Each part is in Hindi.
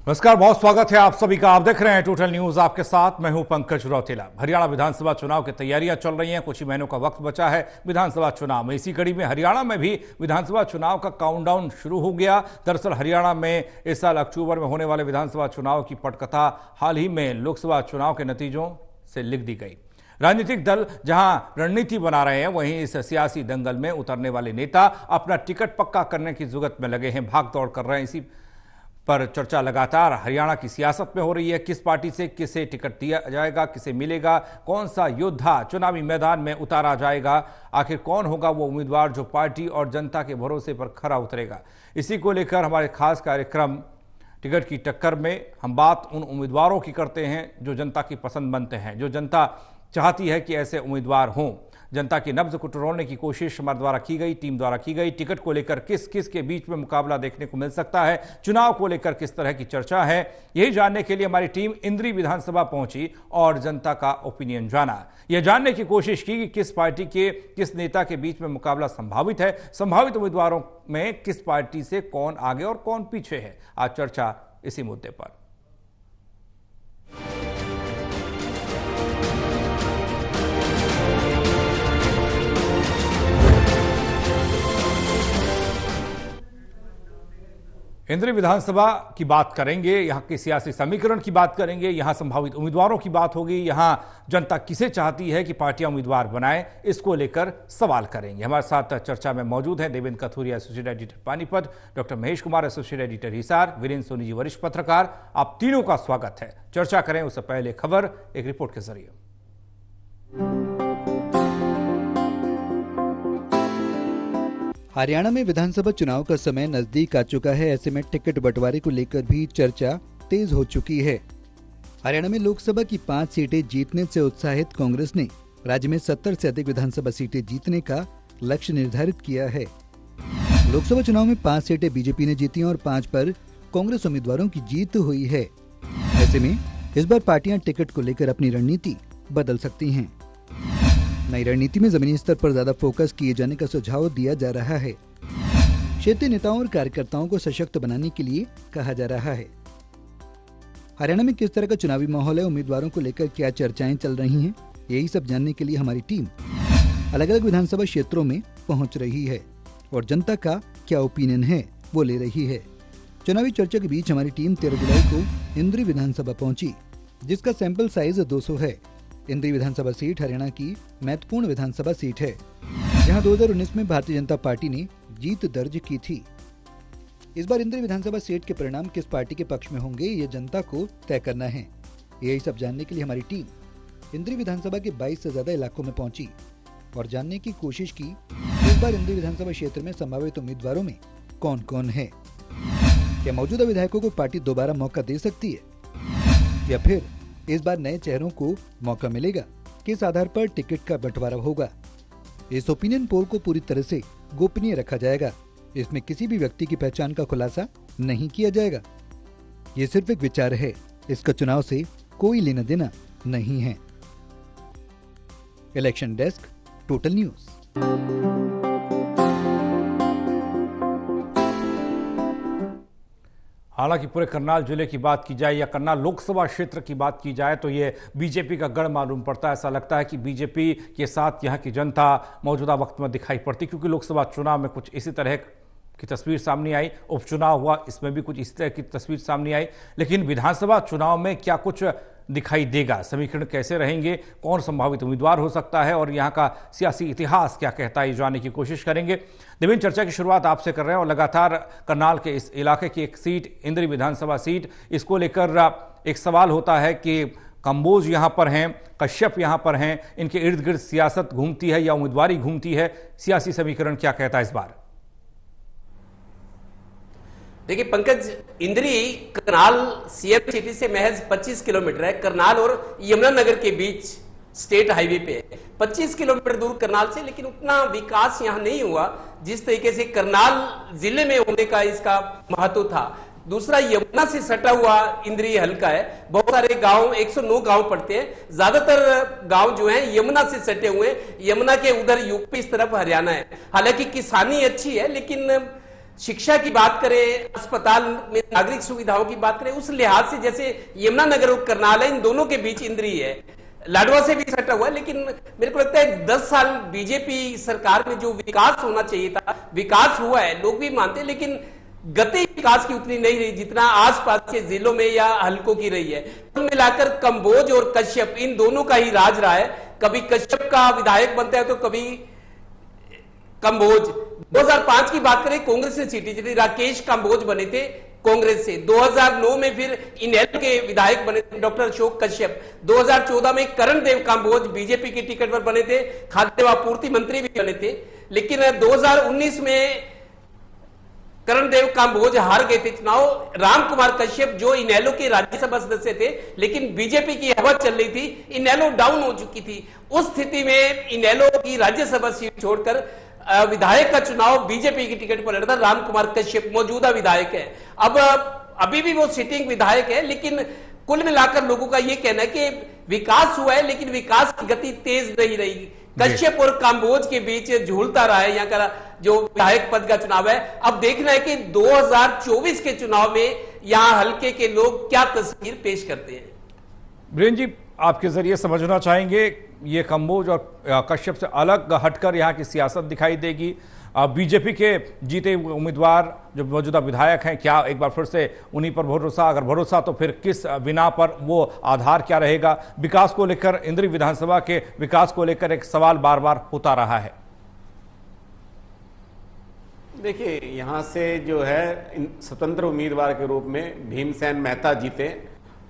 नमस्कार, बहुत स्वागत है आप सभी का। आप देख रहे हैं टोटल न्यूज, आपके साथ मैं हूं पंकज रौतेला। हरियाणा विधानसभा चुनाव की तैयारियां चल रही हैं, कुछ ही महीनों का वक्त बचा है विधानसभा चुनाव में। इसी कड़ी में हरियाणा में भी विधानसभा चुनाव का काउंटडाउन शुरू हो गया। दरअसल हरियाणा में इस साल अक्टूबर में होने वाले विधानसभा चुनाव की पटकथा हाल ही में लोकसभा चुनाव के नतीजों से लिख दी गई। राजनीतिक दल जहां रणनीति बना रहे हैं, वहीं इस सियासी दंगल में उतरने वाले नेता अपना टिकट पक्का करने की जुगत में लगे हैं, भाग दौड़ कर रहे हैं। इसी पर चर्चा लगातार हरियाणा की सियासत में हो रही है। किस पार्टी से किसे टिकट दिया जाएगा, किसे मिलेगा, कौन सा योद्धा चुनावी मैदान में उतारा जाएगा, आखिर कौन होगा वो उम्मीदवार जो पार्टी और जनता के भरोसे पर खरा उतरेगा। इसी को लेकर हमारे खास कार्यक्रम टिकट की टक्कर में हम बात उन उम्मीदवारों की करते हैं जो जनता की पसंद बनते हैं, जो जनता चाहती है कि ऐसे उम्मीदवार हों। जनता की नब्ज को टटोलने की कोशिश हमारे द्वारा की गई, टीम द्वारा की गई। टिकट को लेकर किस किस के बीच में मुकाबला देखने को मिल सकता है, चुनाव को लेकर किस तरह की चर्चा है, यही जानने के लिए हमारी टीम इंद्री विधानसभा पहुंची और जनता का ओपिनियन जाना। यह जानने की कोशिश की कि किस पार्टी के किस नेता के बीच में मुकाबला संभावित है, संभावित उम्मीदवारों में किस पार्टी से कौन आगे और कौन पीछे है। आज चर्चा इसी मुद्दे पर। इंद्री विधानसभा की बात करेंगे, यहाँ के सियासी समीकरण की बात करेंगे, यहाँ संभावित उम्मीदवारों की बात होगी, यहाँ जनता किसे चाहती है कि पार्टियां उम्मीदवार बनाएं, इसको लेकर सवाल करेंगे। हमारे साथ चर्चा में मौजूद हैं Devendra Kathuria, associate editor Panipat, doctor Mahesh Kumar, associate editor Hisar, Virendra Soni ji, वरिष्ठ पत्रकार। आप तीनों का स्वागत है। चर्चा करें उससे पहले खबर एक रिपोर्ट के जरिए। हरियाणा में विधानसभा चुनाव का समय नजदीक आ चुका है। ऐसे में टिकट बंटवारे को लेकर भी चर्चा तेज हो चुकी है। हरियाणा में लोकसभा की 5 सीटें जीतने से उत्साहित कांग्रेस ने राज्य में 70 से अधिक विधानसभा सीटें जीतने का लक्ष्य निर्धारित किया है। लोकसभा चुनाव में 5 सीटें बीजेपी ने जीती और 5 पर कांग्रेस उम्मीदवारों की जीत हुई है। ऐसे में इस बार पार्टियां टिकट को लेकर अपनी रणनीति बदल सकती हैं। नई रणनीति में जमीनी स्तर पर ज्यादा फोकस किए जाने का सुझाव दिया जा रहा है। क्षेत्रीय नेताओं और कार्यकर्ताओं को सशक्त बनाने के लिए कहा जा रहा है। हरियाणा में किस तरह का चुनावी माहौल है, उम्मीदवारों को लेकर क्या चर्चाएं चल रही हैं, यही सब जानने के लिए हमारी टीम अलग अलग विधानसभा क्षेत्रों में पहुंच रही है और जनता का क्या ओपिनियन है वो ले रही है। चुनावी चर्चा के बीच हमारी टीम 13 जुलाई को इंद्री विधानसभा पहुंची, जिसका सैंपल साइज 200 है। इंद्री विधानसभा सीट हरियाणा की महत्वपूर्ण विधानसभा सीट है, जहां 2019 में भारतीय जनता पार्टी ने जीत दर्ज की थी। इस बार इंद्री विधानसभा सीट के परिणाम किस पार्टी के पक्ष में होंगे, ये जनता को तय करना है। यही सब जानने के लिए हमारी टीम इंद्री विधानसभा के 22 से ज्यादा इलाकों में पहुंची और जानने की कोशिश की इस बार इंद्री विधानसभा क्षेत्र में संभावित उम्मीदवारों में कौन कौन है। क्या मौजूदा विधायकों को पार्टी दोबारा मौका दे सकती है या फिर इस बार नए चेहरों को मौका मिलेगा, किस आधार पर टिकट का बंटवारा होगा। इस ओपिनियन पोल को पूरी तरह से गोपनीय रखा जाएगा। इसमें किसी भी व्यक्ति की पहचान का खुलासा नहीं किया जाएगा। ये सिर्फ एक विचार है, इसका चुनाव से कोई लेना देना नहीं है। Election desk, total news. हालांकि पूरे करनाल जिले की बात की जाए या करनाल लोकसभा क्षेत्र की बात की जाए तो ये बीजेपी का गढ़ मालूम पड़ता है। ऐसा लगता है कि बीजेपी के साथ यहाँ की जनता मौजूदा वक्त में दिखाई पड़ती, क्योंकि लोकसभा चुनाव में कुछ इसी तरह की तस्वीर सामने आई, उपचुनाव हुआ, इसमें भी कुछ इसी तरह की तस्वीर सामने आई। लेकिन विधानसभा चुनाव में क्या कुछ दिखाई देगा, समीकरण कैसे रहेंगे, कौन संभावित उम्मीदवार हो सकता है और यहाँ का सियासी इतिहास क्या कहता है, ये जानने की कोशिश करेंगे। देवेंद्र, चर्चा की शुरुआत आपसे कर रहे हैं और लगातार करनाल के इस इलाके की एक सीट, इंद्री विधानसभा सीट, इसको लेकर एक सवाल होता है कि कंबोज यहाँ पर हैं, कश्यप यहाँ पर हैं, इनके इर्द गिर्द सियासत घूमती है या उम्मीदवारी घूमती है, सियासी समीकरण क्या कहता है इस बार? देखिए पंकज, इंद्री करनाल सीएम सिटी से महज 25 किलोमीटर है। करनाल और यमुनानगर के बीच स्टेट हाईवे पे है, 25 किलोमीटर दूर करनाल से। लेकिन उतना विकास यहाँ नहीं हुआ जिस तरीके से करनाल जिले में होने का इसका महत्व था। दूसरा, यमुना से सटा हुआ इंद्री हल्का है, बहुत सारे गांव, 109 गांव पड़ते हैं, ज्यादातर गांव जो हैं यमुना से सटे हुए हैं। यमुना के उधर यूपी, इस तरफ हरियाणा है। हालांकि किसानी अच्छी है, लेकिन शिक्षा की बात करें, अस्पताल में नागरिक सुविधाओं की बात करें, उस लिहाज से जैसे यमुनानगर और करनाल है, इन दोनों के बीच इंद्री है, लाडवा से भी सटा हुआ है। लेकिन मेरे को लगता है 10 साल बीजेपी सरकार में जो विकास होना चाहिए था, विकास हुआ है, लोग भी मानते हैं, लेकिन गति विकास की उतनी नहीं रही जितना आसपास के जिलों में या हलकों की रही है। कुल मिलाकर कंबोज और कश्यप इन दोनों का ही राज रहा है। कभी कश्यप का विधायक बनता है तो कभी कंबोज। 2005 की बात करें, कांग्रेस से सीटें जीती, राकेश कंबोज बने थे कांग्रेस से। 2009 में फिर इनेलो के विधायक बने थे डॉक्टर अशोक कश्यप। 2014 में करण देव कंबोज बीजेपी की टिकट पर बने थे, खाद्य व आपूर्ति मंत्री भी बने थे। लेकिन 2019 में करण देव कंबोज हार गए थे चुनाव। राम कुमार कश्यप जो इनेलो के राज्यसभा सदस्य थे, लेकिन बीजेपी की हवा चल रही थी, इनेलो डाउन हो चुकी थी। उस स्थिति में इनेलो की राज्यसभा सीट छोड़कर विधायक का चुनाव बीजेपी की टिकट पर लड़ा था। राम कुमार कश्यप मौजूदा विधायक है, अब अभी भी वो सिटिंग विधायक है। लेकिन कुल मिलाकर लोगों का यह कहना है कि विकास हुआ है, लेकिन विकास की गति तेज नहीं रही। कश्यप और कंबोज के बीच झूलता रहा है यहाँ का जो विधायक पद का चुनाव है। अब देखना है कि 2024 के चुनाव में यहाँ हल्के के लोग क्या तस्वीर पेश करते हैं। वीरेंद्र जी, आपके जरिए समझना चाहेंगे, ये कंबोज और कश्यप से अलग हटकर यहाँ की सियासत दिखाई देगी। बीजेपी के जीते हुए उम्मीदवार जो मौजूदा विधायक हैं, क्या एक बार फिर से उन्हीं पर भरोसा? अगर भरोसा तो फिर किस बिना पर, वो आधार क्या रहेगा? विकास को लेकर, इंद्री विधानसभा के विकास को लेकर एक सवाल बार बार होता रहा है। देखिए, यहाँ से जो है स्वतंत्र उम्मीदवार के रूप में भीमसेन मेहता जीते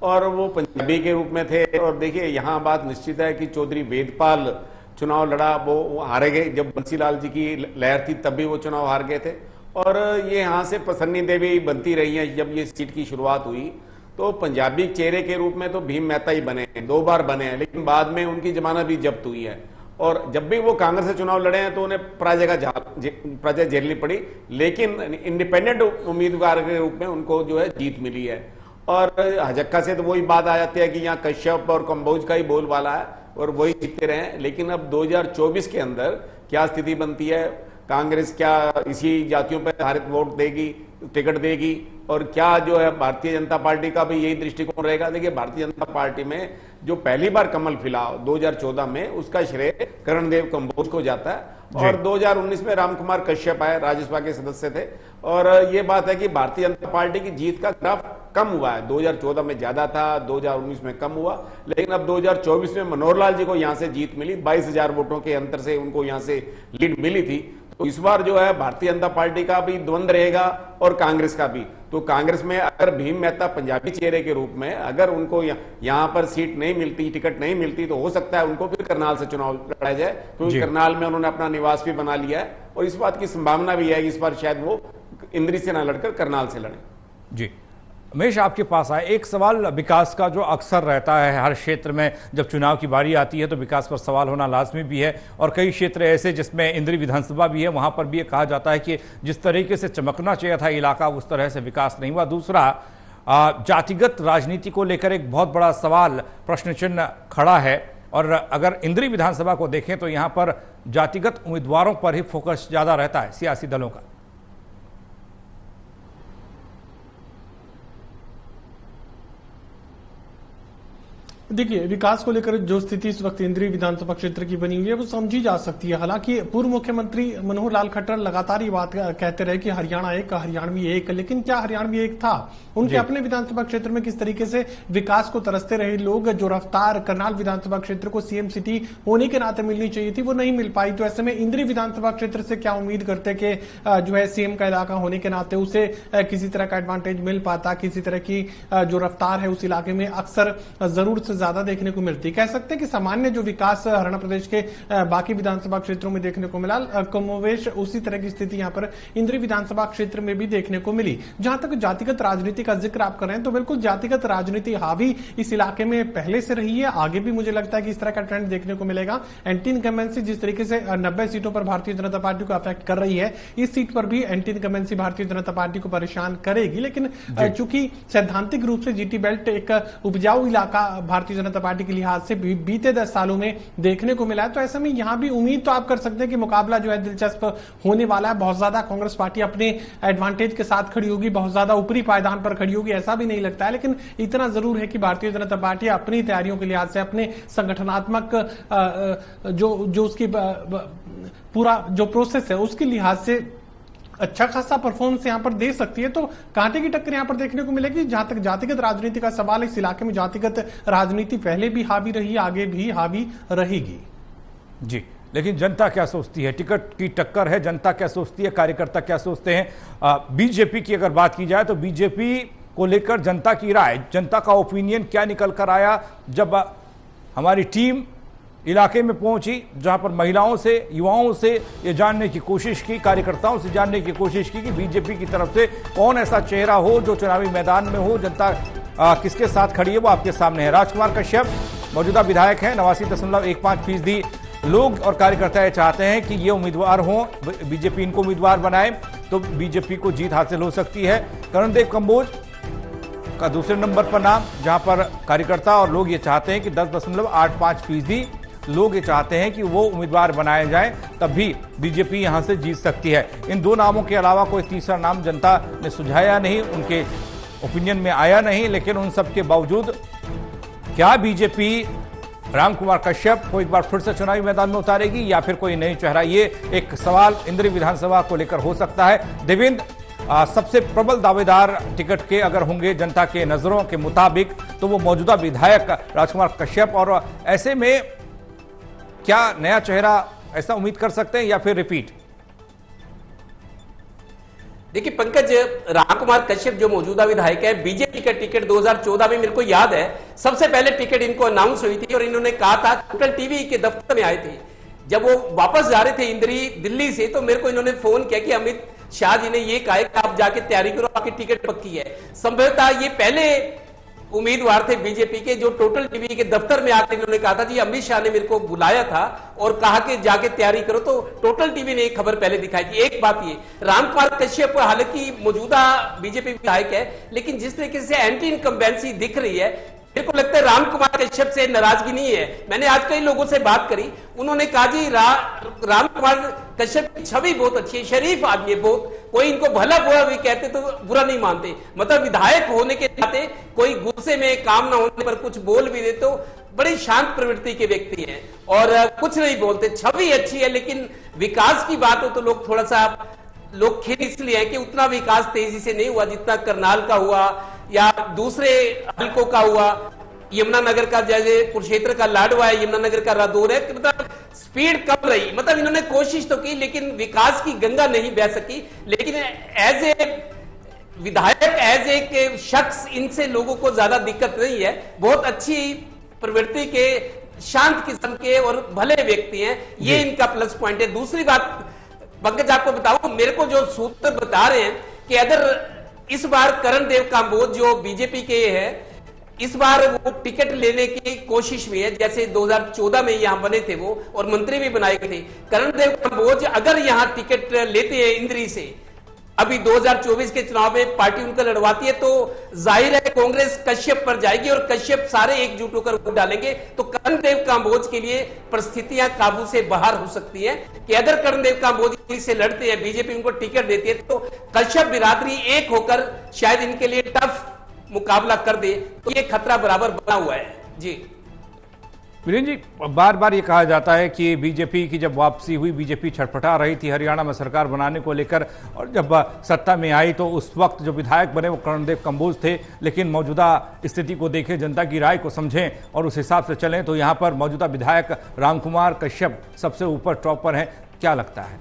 और वो पंजाबी के रूप में थे। और देखिए, यहाँ बात निश्चित है कि चौधरी वेदपाल चुनाव लड़ा, वो हारे गए। जब बंसीलाल जी की लहर थी तब भी वो चुनाव हार गए थे। और ये यहाँ से प्रसन्नी देवी बनती रही हैं। जब ये सीट की शुरुआत हुई तो पंजाबी चेहरे के रूप में तो भीम मेहता ही बने हैं, 2 बार बने हैं, लेकिन बाद में उनकी जमानत भी जब्त हुई है। और जब भी वो कांग्रेस से चुनाव लड़े हैं तो उन्हें पराजय झेलनी पड़ी, लेकिन इंडिपेंडेंट उम्मीदवार के रूप में उनको जो है जीत मिली है। और हजक्का से तो वही बात आ जाती है कि यहाँ कश्यप और कंबोज का ही बोलबाला है और वही जीतते रहे। लेकिन अब 2024 के अंदर क्या स्थिति बनती है, कांग्रेस क्या इसी जातियों पर आधारित वोट देगी, टिकट देगी, और क्या जो है भारतीय जनता पार्टी का भी यही दृष्टिकोण रहेगा? देखिए, भारतीय जनता पार्टी में जो पहली बार कमल खिला 2014 में, उसका श्रेय करण देव कंबोज को जाता है। और 2019 में रामकुमार कश्यप आए, राज्यसभा के सदस्य थे। और ये बात है कि भारतीय जनता पार्टी की जीत का ग्राफ कम हुआ है। 2014 में ज्यादा था, 2019 में कम हुआ, लेकिन अब 2024 में मनोहर लाल जी को यहां से जीत मिली। 22,000 वोटों के अंतर से उनको यहां से लीड मिली थी। तो इस बार जो है भारतीय जनता पार्टी का भी द्वंद्व रहेगा और कांग्रेस का भी। तो कांग्रेस में अगर भीम मेहता पंजाबी चेहरे के रूप में अगर उनको यहाँ पर सीट नहीं मिलती, टिकट नहीं मिलती, तो हो सकता है उनको फिर करनाल से चुनाव लड़ा जाए, क्योंकि करनाल में उन्होंने अपना निवास भी बना लिया है। और इस बात की संभावना भी है कि इस बार शायद वो इंद्री से ना लड़कर करनाल से लड़े। जी उमेश, आपके पास आए एक सवाल विकास का जो अक्सर रहता है हर क्षेत्र में, जब चुनाव की बारी आती है तो विकास पर सवाल होना लाजमी भी है। और कई क्षेत्र ऐसे जिसमें इंद्री विधानसभा भी है, वहां पर भी ये कहा जाता है कि जिस तरीके से चमकना चाहिए था इलाका, उस तरह से विकास नहीं हुआ। दूसरा, जातिगत राजनीति को लेकर एक बहुत बड़ा सवाल, प्रश्न चिन्ह खड़ा है। और अगर इंद्री विधानसभा को देखें तो यहाँ पर जातिगत उम्मीदवारों पर ही फोकस ज्यादा रहता है सियासी दलों का। देखिए, विकास को लेकर जो स्थिति इस वक्त इंद्री विधानसभा क्षेत्र की बनी हुई है वो समझी जा सकती है। हालांकि पूर्व मुख्यमंत्री मनोहर लाल खट्टर लगातार ये बात कहते रहे कि हरियाणा एक, हरियाणवी एक, लेकिन क्या हरियाणवी एक था? उनके अपने विधानसभा क्षेत्र में किस तरीके से विकास को तरसते रहे लोग, जो रफ्तार करनाल विधानसभा क्षेत्र को सीएम सिटी होने के नाते मिलनी चाहिए थी वो नहीं मिल पाई। तो ऐसे में इंद्री विधानसभा क्षेत्र से क्या उम्मीद करते कि जो है सीएम का इलाका होने के नाते उसे किसी तरह का एडवांटेज मिल पाता, किसी तरह की जो रफ्तार है उस इलाके में अक्सर जरूर से ज्यादा देखने को मिलती। कह सकते हैं कि सामान्य जो विकास हरियाणा प्रदेश के बाकी विधानसभा क्षेत्रों में देखने को मिला, कमोवेश उसी तरह की स्थिति यहां पर इंद्री विधानसभा क्षेत्र में भी देखने को मिली। जहां तक जातिगत राजनीति का जिक्र आप कर रहे हैं तो बिल्कुल जातिगत राजनीति हावी इस इलाके में पहले से रही है, आगे भी मुझे लगता है कि इस तरह का ट्रेंड देखने को मिलेगा। एंटी इनकम्बेंसी जिस तरीके से 90 सीटों पर भारतीय जनता पार्टी को अफेक्ट कर रही है, इस सीट पर भी anti incumbency Bharatiya Janata party को परेशान करेगी। लेकिन चूंकि सैद्धांतिक रूप से जीटी बेल्ट एक उपजाऊ इलाका भारतीय भारतीय जनता पार्टी के लिहाज से बीते 10 सालों में देखने को मिला है। तो ऐसे में यहां भी उम्मीद तो आप कर सकते हैं कि मुकाबला जो है दिलचस्प होने वाला है। बहुत ज्यादा कांग्रेस पार्टी अपने एडवांटेज के साथ खड़ी होगी, बहुत ज्यादा ऊपरी पायदान पर खड़ी होगी, ऐसा भी नहीं लगता है। लेकिन इतना जरूर है कि भारतीय जनता पार्टी अपनी तैयारियों के लिहाज से, अपने संगठनात्मक जो उसकी पूरा जो प्रोसेस है उसके लिहाज से अच्छा खासा परफॉर्मेंस यहां पर दे सकती है। तो कांटे की टक्कर यहां पर देखने को मिलेगी। जहां तक जातिगत राजनीति का सवाल है, इस इलाके में जातिगत राजनीति पहले भी हावी रही, आगे भी हावी रहेगी। जी, लेकिन जनता क्या सोचती है? टिकट की टक्कर है, जनता क्या सोचती है, कार्यकर्ता क्या सोचते हैं? बीजेपी की अगर बात की जाए तो बीजेपी को लेकर जनता की राय, जनता का ओपिनियन क्या निकल कर आया जब हमारी टीम इलाके में पहुंची, जहां पर महिलाओं से, युवाओं से ये जानने की कोशिश की, कार्यकर्ताओं से जानने की कोशिश की कि बीजेपी की तरफ से कौन ऐसा चेहरा हो जो चुनावी मैदान में हो, जनता किसके साथ खड़ी है वो आपके सामने है। राजकुमार कश्यप मौजूदा विधायक हैं, 89.15% लोग और कार्यकर्ता ये चाहते हैं कि ये उम्मीदवार हों, बीजेपी इनको उम्मीदवार बनाए तो बीजेपी को जीत हासिल हो सकती है। कर्णदेव कंबोज का दूसरे नंबर पर नाम, जहां पर कार्यकर्ता और लोग ये चाहते हैं कि 10.85% लोग ये चाहते हैं कि वो उम्मीदवार बनाए जाएं, तब भी बीजेपी यहां से जीत सकती है। इन दो नामों के अलावा कोई तीसरा नाम जनता ने सुझाया नहीं, उनके ओपिनियन में आया नहीं। लेकिन उन सब के बावजूद क्या बीजेपी रामकुमार कश्यप को एक बार फिर से चुनावी मैदान में उतारेगी या फिर कोई नई चेहरा? ये एक सवाल इंद्री विधानसभा को लेकर हो सकता है। देवेंद्र सबसे प्रबल दावेदार टिकट के अगर होंगे जनता के नजरों के मुताबिक तो वो मौजूदा विधायक राजकुमार कश्यप, और ऐसे में क्या नया चेहरा ऐसा उम्मीद कर सकते हैं या फिर रिपीट? देखिए पंकज, रामकुमार कश्यप जो मौजूदा विधायक है, बीजेपी का टिकट 2014 में मेरे को याद है सबसे पहले टिकट इनको अनाउंस हुई थी और इन्होंने कहा था, टोटल टीवी के दफ्तर में आए थे जब वो वापस जा रहे थे इंद्री दिल्ली से, तो मेरे को इन्होंने फोन किया कि अमित शाह जी ने ये कहा कि आप जाके तैयारी करो, आपकी टिकट पक्की है। संभवतः ये पहले उम्मीदवार थे बीजेपी के जो टोटल टीवी के दफ्तर में आते इन्होंने कहा था जी अमित शाह ने मेरे को बुलाया था और कहा कि जाके तैयारी करो, तो टोटल टीवी ने एक खबर पहले दिखाई थी। एक बात ये, रामकुमार कश्यप हालांकि मौजूदा बीजेपी विधायक है, लेकिन जिस तरीके से एंटी इनकम्बेंसी दिख रही है, मेरे को लगता है रामकुमार कश्यप से नाराजगी नहीं है। मैंने आज कई लोगों से बात करी, उन्होंने कहा जी रामकुमार कश्यप की छवि बहुत अच्छी है, शरीफ आदमी है बहुत, कोई इनको भला बुरा भी कहते तो बुरा नहीं मानते। मतलब विधायक होने के नाते कोई गुस्से में काम ना होने पर कुछ बोल भी दे तो बड़ी शांत प्रवृत्ति के व्यक्ति हैं और कुछ नहीं बोलते, छवि अच्छी है। लेकिन विकास की बात हो तो लोग थोड़ा सा लोग खेल इसलिए है कि उतना विकास तेजी से नहीं हुआ जितना करनाल का हुआ या दूसरे हलकों का हुआ। यमुनानगर का जैसे कुरुक्षेत्र का लाडवा है, यमुनानगर का रादौर है, मतलब स्पीड कम रही। मतलब इन्होंने कोशिश तो की लेकिन विकास की गंगा नहीं बह सकी। लेकिन एज ए विधायक, एज ए शख्स, इनसे लोगों को ज्यादा दिक्कत नहीं है। बहुत अच्छी प्रवृत्ति के, शांत किस्म के और भले व्यक्ति हैं, ये इनका प्लस पॉइंट है। दूसरी बात पंकज आपको बताऊं, मेरे को जो सूत्र बता रहे हैं कि अगर इस बार कर्णदेव कांबोज जो बीजेपी के है, इस बार वो टिकट लेने की कोशिश में है, जैसे 2014 में यहां बने थे वो और मंत्री भी बनाए गए थे। कर्णदेव कांबोज अगर यहां टिकट लेते हैं इंद्री से, अभी 2024 के चुनाव में पार्टी उनका लड़वाती है, तो जाहिर है कांग्रेस कश्यप पर जाएगी और कश्यप सारे एकजुट होकर वोट डालेंगे। तो कर्णदेव कांबोज के लिए परिस्थितियां काबू से बाहर हो सकती है कि अगर कर्णदेव कांबोज से लड़ते हैं, बीजेपी उनको टिकट देती है, तो कश्यप बिरादरी एक होकर शायद इनके लिए टफ मुकाबला कर दे, तो ये खतरा बराबर बना हुआ है। जी वीरेंद्र जी, बार बार ये कहा जाता है कि बीजेपी की जब वापसी हुई, बीजेपी छटपटा रही थी हरियाणा में सरकार बनाने को लेकर, और जब सत्ता में आई तो उस वक्त जो विधायक बने वो कर्णदेव कंबोज थे। लेकिन मौजूदा स्थिति को देखें, जनता की राय को समझें और उस हिसाब से चलें तो यहाँ पर मौजूदा विधायक रामकुमार कश्यप सबसे ऊपर टॉप पर हैं। क्या लगता है?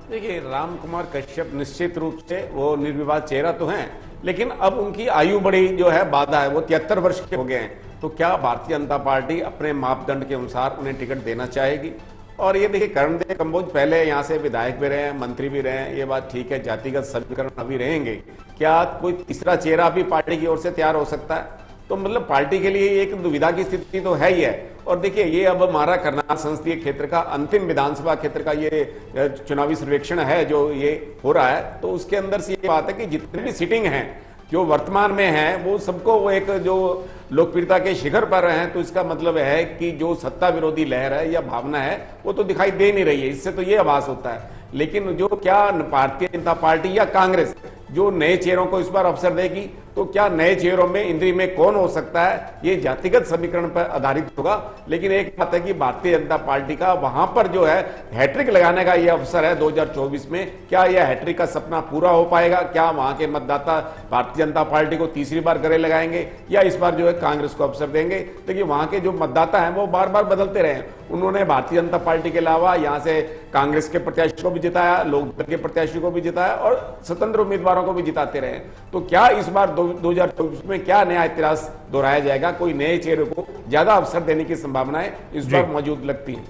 देखिए, रामकुमार कश्यप निश्चित रूप से वो निर्विवाद चेहरा तो हैं, लेकिन अब उनकी आयु बड़ी जो है बाधा है, वो 73 वर्ष के हो गए हैं। तो क्या भारतीय जनता पार्टी अपने मापदंड के अनुसार उन्हें टिकट देना चाहेगी? और ये देखिए, कर्णदेव कंबोज पहले यहाँ से विधायक भी रहे हैं, मंत्री भी रहे हैं, ये बात ठीक है, जातिगत समीकरण अभी रहेंगे। क्या कोई तीसरा चेहरा भी पार्टी की ओर से तैयार हो सकता है? तो मतलब पार्टी के लिए एक दुविधा की स्थिति तो है ही है। और देखिए, ये अब हमारा करनाल संसदीय क्षेत्र का अंतिम विधानसभा क्षेत्र का ये चुनावी सर्वेक्षण है जो ये हो रहा है, तो उसके अंदर से ये बात है कि जितने भी सीटिंग हैं जो वर्तमान में है वो सबको वो एक जो लोकप्रियता के शिखर पर हैं, तो इसका मतलब है कि जो सत्ता विरोधी लहर है या भावना है वो तो दिखाई दे नहीं रही है। इससे तो ये आभास होता है। लेकिन जो क्या भारतीय जनता पार्टी या कांग्रेस जो नए चेहरों को इस बार अवसर देगी, तो क्या नए चेहरों में इंद्री में कौन हो सकता है, ये जातिगत समीकरण पर आधारित होगा। लेकिन एक बात है कि भारतीय जनता पार्टी का वहां पर जो है हैट्रिक लगाने का ये अवसर है 2024 में। क्या यह हैट्रिक का सपना पूरा हो पाएगा? क्या वहां के मतदाता भारतीय जनता पार्टी को तीसरी बार गले लगाएंगे या इस बार जो है कांग्रेस को अवसर देंगे? देखिए वहां के जो मतदाता हैं वो बार बार बदलते रहे। उन्होंने भारतीय जनता पार्टी के अलावा यहां से कांग्रेस के प्रत्याशी को भी जिताया, लोकदल के प्रत्याशी को भी जिताया और स्वतंत्र उम्मीदवारों को भी जिताते रहे। तो क्या इस बार 2024 में क्या नया इतिहास दोहराया जाएगा? कोई नए चेहरे को ज्यादा अवसर देने की संभावनाएं इस बार मौजूद लगती हैं।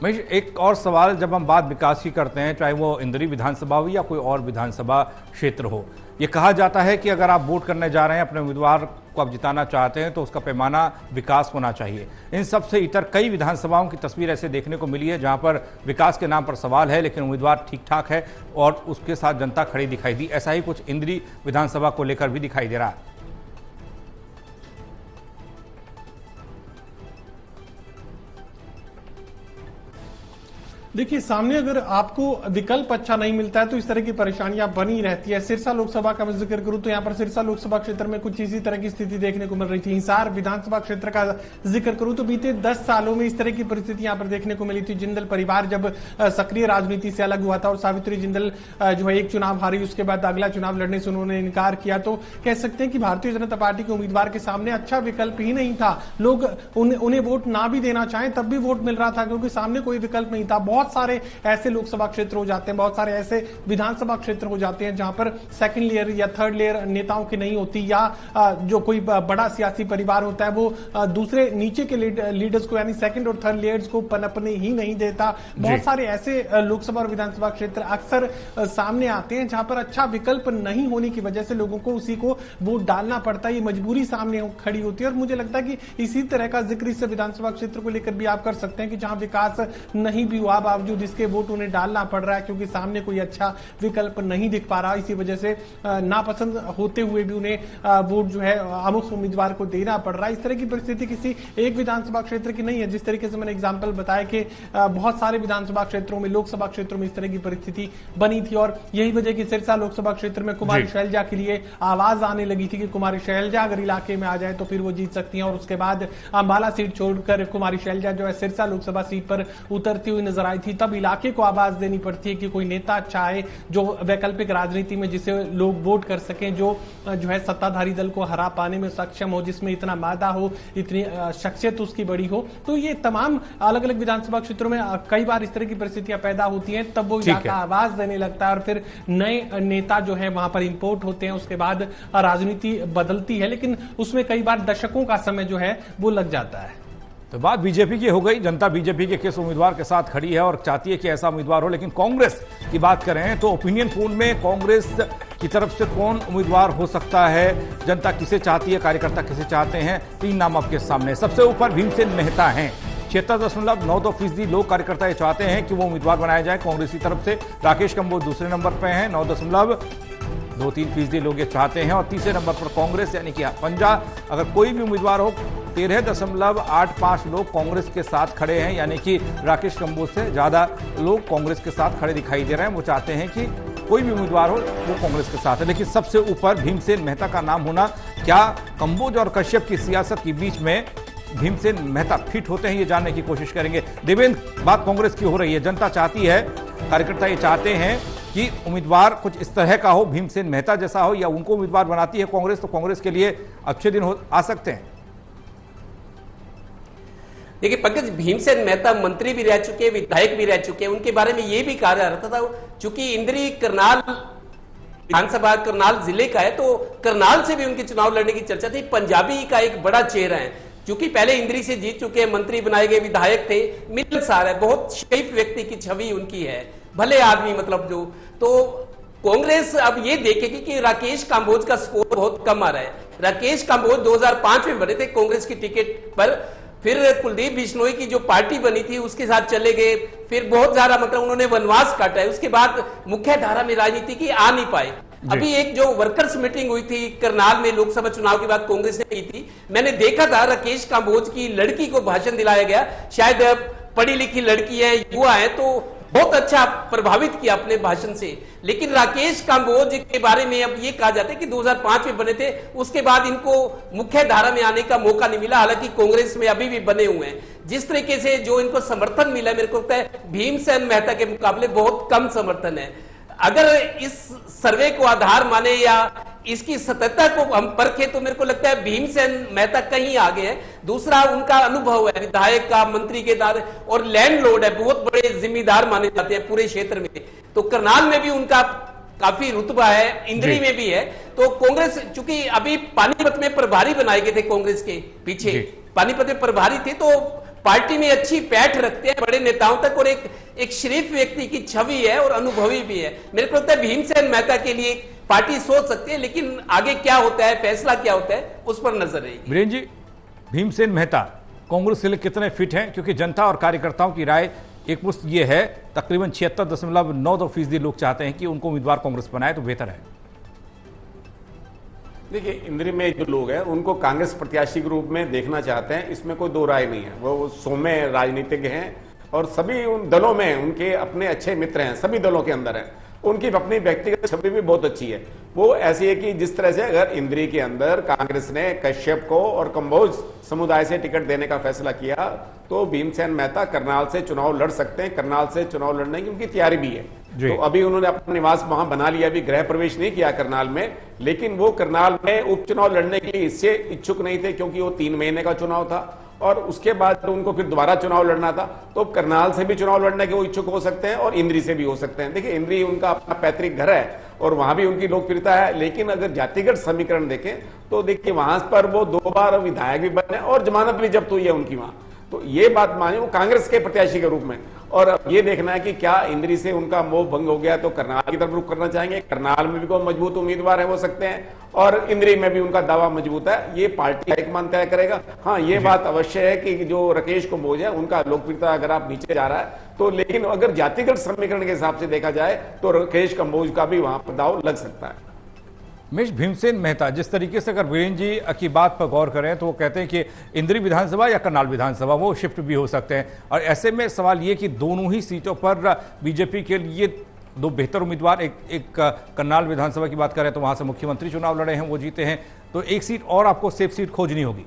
महेश, एक और सवाल, जब हम बात विकास की करते हैं, चाहे वो इंद्री विधानसभा हो या कोई और विधानसभा क्षेत्र हो, ये कहा जाता है कि अगर आप वोट करने जा रहे हैं, अपने उम्मीदवार को आप जिताना चाहते हैं, तो उसका पैमाना विकास होना चाहिए। इन सबसे इतर कई विधानसभाओं की तस्वीर ऐसे देखने को मिली है जहां पर विकास के नाम पर सवाल है लेकिन उम्मीदवार ठीक ठाक है और उसके साथ जनता खड़ी दिखाई दी। ऐसा ही कुछ इंद्री विधानसभा को लेकर भी दिखाई दे रहा है। देखिए, सामने अगर आपको विकल्प अच्छा नहीं मिलता है तो इस तरह की परेशानियां बनी रहती है। सिरसा लोकसभा का मैं जिक्र करूं तो यहाँ पर सिरसा लोकसभा क्षेत्र में कुछ इसी तरह की स्थिति देखने को मिल रही थी। हिसार विधानसभा क्षेत्र का जिक्र करूं तो बीते 10 सालों में इस तरह की परिस्थिति यहाँ पर देखने को मिली थी। जिंदल परिवार जब सक्रिय राजनीति से अलग हुआ था और सावित्री जिंदल जो है एक चुनाव हारी, उसके बाद अगला चुनाव लड़ने से उन्होंने इनकार किया, तो कह सकते हैं कि भारतीय जनता पार्टी के उम्मीदवार के सामने अच्छा विकल्प ही नहीं था। लोग उन्हें वोट ना भी देना चाहें तब भी वोट मिल रहा था क्योंकि सामने कोई विकल्प नहीं था। बहुत सारे ऐसे लोकसभा क्षेत्र हो जाते हैं, बहुत सारे ऐसे विधानसभा क्षेत्र हो जाते हैं जहां पर सेकंड लेयर या थर्ड लेयर नेताओं की नहीं होती या जो कोई बड़ा सियासी परिवार होता है वो दूसरे नीचे के लीडर्स को यानी सेकंड और थर्ड लेयर्स को पनपने ही नहीं देता। बहुत सारे ऐसे लोकसभा और विधानसभा क्षेत्र अक्सर सामने आते हैं जहां पर अच्छा विकल्प नहीं होने की वजह से लोगों को उसी को वोट डालना पड़ता है। ये मजबूरी सामने खड़ी होती है और मुझे लगता है कि इसी तरह का जिक्र इस विधानसभा क्षेत्र को लेकर भी आप कर सकते हैं कि जहां विकास नहीं भी हुआ बावजूद इसके वोट उन्हें डालना पड़ रहा है क्योंकि सामने कोई अच्छा विकल्प नहीं दिख पा रहा। इसी वजह से नापसंद होते हुए भी उन्हें वोट जो है अमुक उम्मीदवार को देना पड़ रहा है। इस तरह की परिस्थिति किसी एक विधानसभा क्षेत्र की नहीं है। जिस तरीके से मैंने एग्जाम्पल बताया कि बहुत सारे विधानसभा क्षेत्रों में, लोकसभा क्षेत्रों में इस तरह की परिस्थिति बनी थी और यही वजह की सिरसा लोकसभा क्षेत्र में कुमारी शैलजा के लिए आवाज आने लगी थी कि कुमारी शैलजा अगर इलाके में आ जाए तो फिर वो जीत सकती हैं। और उसके बाद अंबाला सीट छोड़कर कुमारी शैलजा जो है सिरसा लोकसभा सीट पर उतरती हुई नजर आई थी। तब इलाके को आवाज देनी पड़ती है कि कोई नेता अच्छा आए जो वैकल्पिक राजनीति में जिसे लोग वोट कर सकें, जो है सत्ताधारी दल को हरा पाने में सक्षम हो, जिसमें इतना मादा हो, इतनी शख्सियत उसकी बड़ी हो। तो ये तमाम अलग अलग विधानसभा क्षेत्रों में कई बार इस तरह की परिस्थितियां पैदा होती हैं। तब वो इलाका आवाज देने लगता है और फिर नए नेता जो है वहां पर इंपोर्ट होते हैं। उसके बाद राजनीति बदलती है लेकिन उसमें कई बार दशकों का समय जो है वो लग जाता है। तो बात बीजेपी की हो गई। जनता बीजेपी के किस उम्मीदवार के साथ खड़ी है और चाहती है कि ऐसा उम्मीदवार हो। लेकिन कांग्रेस की बात करें तो ओपिनियन पोल में कांग्रेस की तरफ से कौन उम्मीदवार हो सकता है, जनता किसे चाहती है, कार्यकर्ता किसे चाहते हैं, 3 नाम आपके सामने। सबसे ऊपर भीमसेन मेहता हैं, 76.92% लोग कार्यकर्ता ये चाहते हैं कि वो उम्मीदवार बनाया जाए कांग्रेस की तरफ से। राकेश कंबोज दूसरे नंबर पर हैं, 9.23% लोग ये चाहते हैं। और तीसरे नंबर पर कांग्रेस यानी कि पंजा, अगर कोई भी उम्मीदवार हो 13.85 लोग कांग्रेस के साथ खड़े हैं, यानी कि राकेश कंबोज से ज्यादा लोग कांग्रेस के साथ खड़े दिखाई दे रहे हैं। वो चाहते हैं कि कोई भी उम्मीदवार हो वो कांग्रेस के साथ है। लेकिन सबसे ऊपर भीमसेन मेहता का नाम होना, क्या कंबोज और कश्यप की सियासत के बीच में भीमसेन मेहता फिट होते हैं, ये जानने की कोशिश करेंगे। देवेंद्र, बात कांग्रेस की हो रही है, जनता चाहती है, कार्यकर्ता ये चाहते हैं कि उम्मीदवार कुछ इस तरह का हो, भीमसेन मेहता जैसा हो, या उनको उम्मीदवार बनाती है कांग्रेस तो कांग्रेस के लिए अच्छे दिन आ सकते हैं। देखिए पंकज, भीमसेन मेहता मंत्री भी रह चुके हैं, विधायक भी रह चुके हैं। उनके बारे में यह भी कहा जा रहा था चूंकि इंद्री करनाल विधानसभा करनाल जिले का है तो करनाल से भी उनके चुनाव लड़ने की चर्चा थी। पंजाबी का एक बड़ा चेहरा है, क्योंकि पहले इंद्री से जीत चुके हैं, मंत्री बनाए गए, विधायक थे, मिलनसार है, बहुत शरीफ व्यक्ति की छवि उनकी है, भले आदमी मतलब जो। तो कांग्रेस अब ये देखेगी कि राकेश कांबोज का स्कोर बहुत कम आ रहा है। राकेश कांबोज 2005 में बने थे कांग्रेस की टिकट पर, फिर कुलदीप बिश्नोई की जो पार्टी बनी थी उसके साथ चले गए, फिर बहुत ज्यादा मतलब उन्होंने वनवास काटा है, उसके बाद मुख्य धारा में राजनीति की आ नहीं पाए। अभी एक जो वर्कर्स मीटिंग हुई थी करनाल में लोकसभा चुनाव के बाद कांग्रेस ने की थी, मैंने देखा था राकेश कांबोज की लड़की को भाषण दिलाया गया, शायद पढ़ी लिखी लड़की है, युवा है, तो बहुत अच्छा प्रभावित किया अपने भाषण से। लेकिन राकेश कांबोज के बारे में अब ये कहा जाता है कि 2005 में बने थे, उसके बाद इनको मुख्य धारा में आने का मौका नहीं मिला, हालांकि कांग्रेस में अभी भी बने हुए हैं। जिस तरीके से जो इनको समर्थन मिला, मेरे को लगता है भीमसेन मेहता के मुकाबले बहुत कम समर्थन है। अगर इस सर्वे को आधार माने या इसकी सत्यता को हम परखे तो मेरे को लगता है भीमसेन मेहता कहीं आगे है। दूसरा, उनका अनुभव है विधायक का, मंत्री के दार और लैंडलॉर्ड है, बहुत बड़े जिम्मेदार माने जाते हैं पूरे क्षेत्र में। तो करनाल में भी उनका काफी रुतबा है, इंद्री में भी है। तो कांग्रेस, चूंकि अभी पानीपत में प्रभारी बनाए गए थे कांग्रेस के पीछे, पानीपत में प्रभारी थे, तो पार्टी में अच्छी पैठ रखते हैं बड़े नेताओं तक, और एक शरीफ व्यक्ति की छवि है और अनुभवी भी है। मेरे को लगता है भीमसेन मेहता के लिए पार्टी सोच सकती है, लेकिन आगे क्या होता है, फैसला क्या होता है, उस पर नजर रहेगी। वीरेंद्र जी, भीमसेन मेहता कांग्रेस के लिए कितने फिट हैं? क्योंकि जनता और कार्यकर्ताओं की राय एक मुश्त ये है, तकरीबन 76.92% लोग चाहते हैं कि उनको उम्मीदवार कांग्रेस बनाए तो बेहतर है। देखिए, इंद्री में जो लोग हैं उनको कांग्रेस प्रत्याशी के रूप में देखना चाहते हैं, इसमें कोई दो राय नहीं है। वो सौम्य राजनीतिज्ञ हैं और सभी उन दलों में उनके अपने अच्छे मित्र हैं, सभी दलों के अंदर हैं। उनकी अपनी व्यक्तिगत छवि भी बहुत अच्छी है। वो ऐसी है कि जिस तरह से अगर इंद्री के अंदर कांग्रेस ने कश्यप को और कंबोज समुदाय से टिकट देने का फैसला किया, तो भीमसेन मेहता करनाल से चुनाव लड़ सकते हैं। करनाल से चुनाव लड़ने की उनकी तैयारी भी है। तो अभी उन्होंने अपना निवास वहां बना लिया, अभी गृह प्रवेश नहीं किया करनाल में, लेकिन वो करनाल में उपचुनाव लड़ने के लिए इससे इच्छुक नहीं थे, क्योंकि वो 3 महीने का चुनाव था और उसके बाद उनको फिर दोबारा चुनाव लड़ना था। तो करनाल से भी चुनाव लड़ने के वो इच्छुक हो सकते हैं और इंद्री से भी हो सकते हैं। देखिए, इंद्री उनका अपना पैतृक घर है और वहां भी उनकी लोकप्रियता है, लेकिन अगर जातिगत समीकरण देखें तो देखिए वहां पर वो 2 बार विधायक भी बने और जमानत भी जब्त हुई है उनकी वहां। तो ये बात माने वो कांग्रेस के प्रत्याशी के रूप में, और अब ये देखना है कि क्या इंद्री से उनका मोह भंग हो गया तो करनाल की तरफ रुख करना चाहेंगे। करनाल में भी कोई मजबूत उम्मीदवार है हो सकते हैं और इंद्री में भी उनका दावा मजबूत है। ये पार्टी हाईकमान तय करेगा। हाँ, ये बात अवश्य है कि जो राकेश कांबोज है उनका लोकप्रियता अगर आप नीचे जा रहा है तो, लेकिन अगर जातिगत समीकरण के हिसाब से देखा जाए तो राकेश कांबोज का भी वहां पर दाव लग सकता है। मिश भीमसेन मेहता, जिस तरीके से अगर वीरेंद्र जी की बात पर गौर करें तो वो कहते हैं कि इंद्री विधानसभा या करनाल विधानसभा वो शिफ्ट भी हो सकते हैं, और ऐसे में सवाल ये कि दोनों ही सीटों पर बीजेपी के लिए 2 बेहतर उम्मीदवार, एक करनाल विधानसभा की बात करें तो वहां से मुख्यमंत्री चुनाव लड़े हैं, वो जीते हैं, तो एक सीट और आपको सेफ सीट खोजनी होगी।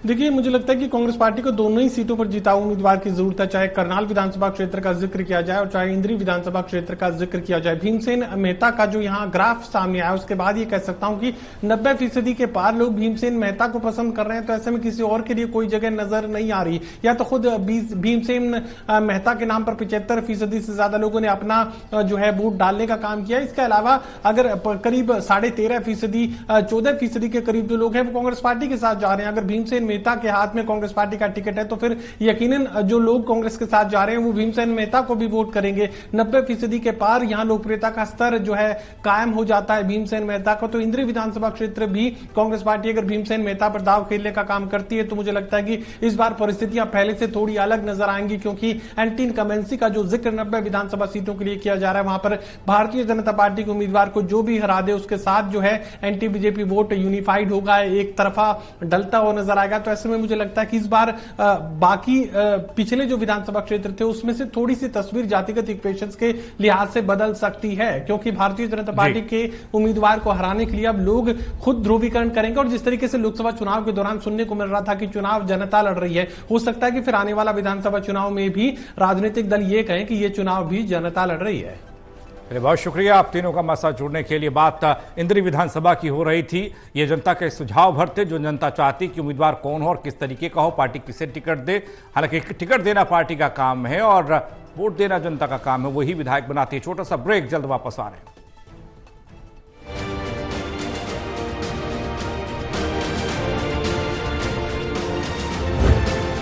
देखिए, मुझे लगता है कि कांग्रेस पार्टी को दोनों ही सीटों पर जिताऊ उम्मीदवार की जरूरत है, चाहे करनाल विधानसभा क्षेत्र का जिक्र किया जाए और चाहे इंद्री विधानसभा क्षेत्र का जिक्र किया जाए। भीमसेन मेहता का जो यहाँ ग्राफ सामने आया उसके बाद ये कह सकता हूं कि 90% के पार लोग भीमसेन मेहता को पसंद कर रहे हैं, तो ऐसे में किसी और के लिए कोई जगह नजर नहीं आ रही। या तो खुद भीमसेन मेहता के नाम पर 75% से ज्यादा लोगों ने अपना जो है वोट डालने का काम किया। इसके अलावा अगर करीब 13.5%, 14% के करीब जो लोग हैं वो कांग्रेस पार्टी के साथ जा रहे हैं। अगर भीमसेन मेहता के हाथ में कांग्रेस पार्टी का टिकट है तो फिर यकीनन जो लोग कांग्रेस के साथ जा रहे हैं वो भीमसेन मेहता को भी वोट करेंगे। 90% के पार यहां लोकप्रियता का स्तर जो है कायम हो जाता है भीमसेन मेहता को। तो इंद्री विधानसभा क्षेत्र भी कांग्रेस पार्टी अगर भीमसेन मेहता पर दाव खेलने का काम करती है तो मुझे लगता है कि इस बार परिस्थितियां पहले से थोड़ी अलग नजर आएंगी, क्योंकि एंटी इनकमेंसी का जो जिक्र 90 विधानसभा सीटों के लिए किया जा रहा है, वहां पर भारतीय जनता पार्टी के उम्मीदवार को जो भी हरा दे उसके साथ जो है एंटी बीजेपी वोट यूनिफाइड होगा, एक तरफा डलता हुआ नजर आएगा। तो ऐसे में मुझे लगता है कि इस बार बाकी पिछले जो विधानसभा क्षेत्र थे उसमें से थोड़ी सी तस्वीर जातिगत इक्वेशंस के लिहाज से बदल सकती है, क्योंकि भारतीय जनता पार्टी के उम्मीदवार को हराने के लिए अब लोग खुद ध्रुवीकरण करेंगे। और जिस तरीके से लोकसभा चुनाव के दौरान सुनने को मिल रहा था कि चुनाव जनता लड़ रही है, हो सकता है कि फिर आने वाला विधानसभा चुनाव में भी राजनीतिक दल ये कहें कि ये चुनाव भी जनता लड़ रही है। बहुत शुक्रिया आप तीनों का मसा जुड़ने के लिए। बात इंद्री विधानसभा की हो रही थी, ये जनता के सुझाव भर थे, जो जनता चाहती कि उम्मीदवार कौन हो और किस तरीके का हो, पार्टी किसे टिकट दे। हालांकि टिकट देना पार्टी का काम है और वोट देना जनता का काम है, वही विधायक बनाती है। छोटा सा ब्रेक, जल्द वापस आ रहे हैं।